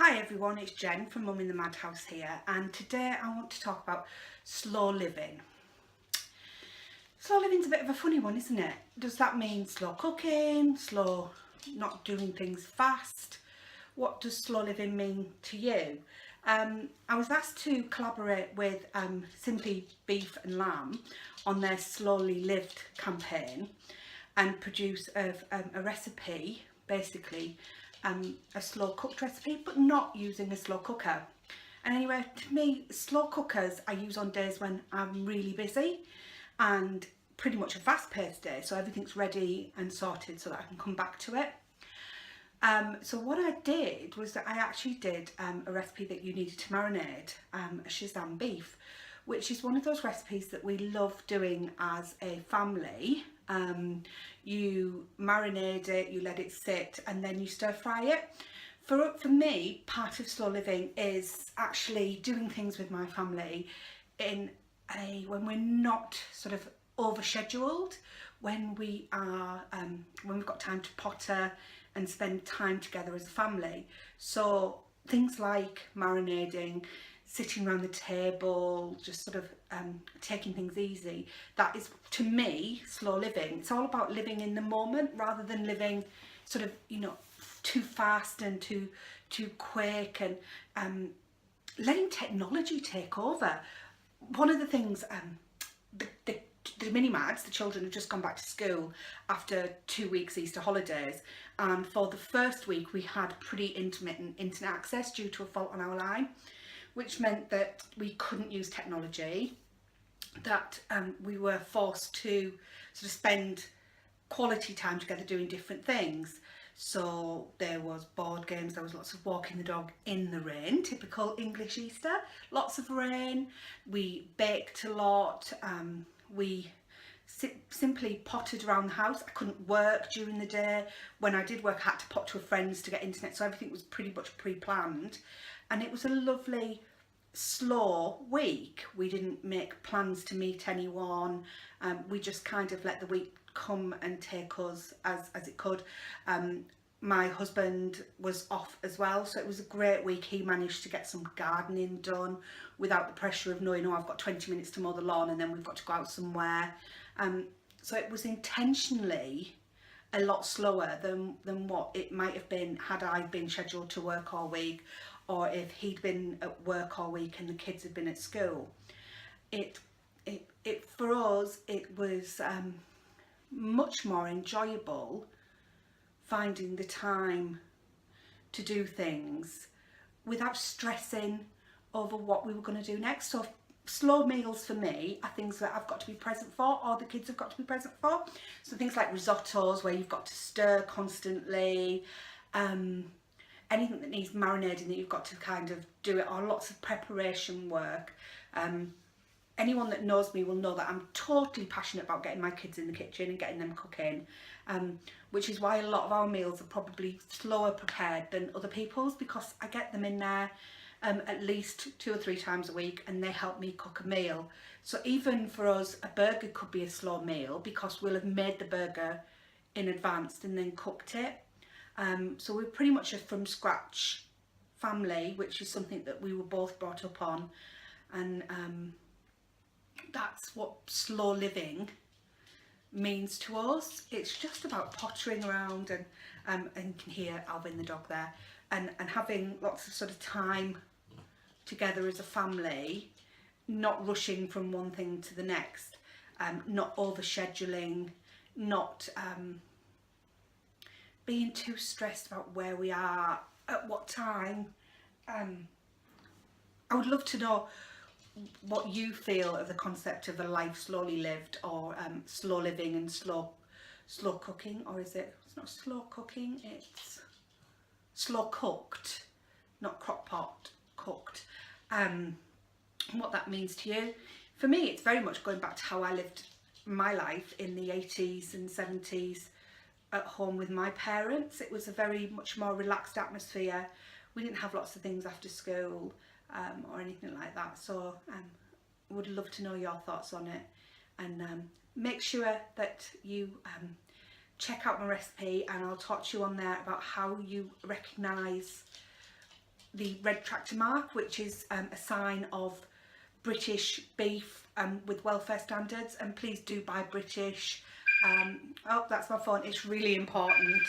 Hi everyone, it's Jen from Mum in the Madhouse here, and today I want to talk about slow living. Slow living's a bit of a funny one, isn't it? Does that mean slow cooking, slow not doing things fast? What does slow living mean to you? I was asked to collaborate with Simply Beef and Lamb on their Slowly Lived campaign and produce a recipe, basically a slow cooked recipe, but not using a slow cooker. And anyway, to me, slow cookers I use on days when I'm really busy and pretty much a fast-paced day, so everything's ready and sorted so that I can come back to it. So what I did was that I actually did a recipe that you needed to marinate a Szwchan beef, which is one of those recipes that we love doing as a family. You marinate it, you let it sit, and then you stir fry it. For me, part of slow living is actually doing things with my family when we're not sort of overscheduled, when we've got time to potter and spend time together as a family. So things like marinating, sitting around the table, just sort of taking things easy, that is, to me, slow living. It's all about living in the moment rather than living sort of, too fast and too quick, and letting technology take over. One of the things, the mini-mads, the children have just gone back to school after 2 weeks Easter holidays, and for the first week we had pretty intermittent internet access due to a fault on our line, which meant that we couldn't use technology, that we were forced to sort of spend quality time together doing different things. So there was board games, there was lots of walking the dog in the rain, typical English Easter, lots of rain. We baked a lot, we simply potted around the house. I couldn't work during the day. When I did work, I had to pop to a friend's to get internet, so everything was pretty much pre-planned. And it was a lovely, slow week. We didn't make plans to meet anyone. We just kind of let the week come and take us as it could. My husband was off as well, so it was a great week. He managed to get some gardening done without the pressure of knowing, oh, I've got 20 minutes to mow the lawn and then we've got to go out somewhere. So it was intentionally a lot slower than what it might have been had I been scheduled to work all week, or if he'd been at work all week and the kids had been at school. For us, it was much more enjoyable finding the time to do things without stressing over what we were going to do next. So slow meals for me are things that I've got to be present for, or the kids have got to be present for. So things like risottos, where you've got to stir constantly, anything that needs marinating that you've got to kind of do it, or lots of preparation work. Anyone that knows me will know that I'm totally passionate about getting my kids in the kitchen and getting them cooking, which is why a lot of our meals are probably slower prepared than other people's, because I get them in there at least 2 or 3 times a week, and they help me cook a meal. So even for us, a burger could be a slow meal because we'll have made the burger in advance and then cooked it. So we're pretty much a from scratch family, which is something that we were both brought up on, and that's what slow living means to us. It's just about pottering around and you can hear Alvin the dog there, and having lots of sort of time together as a family, not rushing from one thing to the next, not over scheduling, not being too stressed about where we are at what time. I would love to know what you feel of the concept of a life slowly lived, or slow living and slow cooking, or it's not slow cooking, it's slow cooked, not crock pot cooked, what that means to you. For me, it's very much going back to how I lived my life in the 80s and 70s at home with my parents. It was a very much more relaxed atmosphere. We didn't have lots of things after school or anything like that. So would love to know your thoughts on it, and make sure that you check out my recipe, and I'll talk to you on there about how you recognise the red tractor mark, which is a sign of British beef with welfare standards, and please do buy British. Oh, that's my phone, it's really important.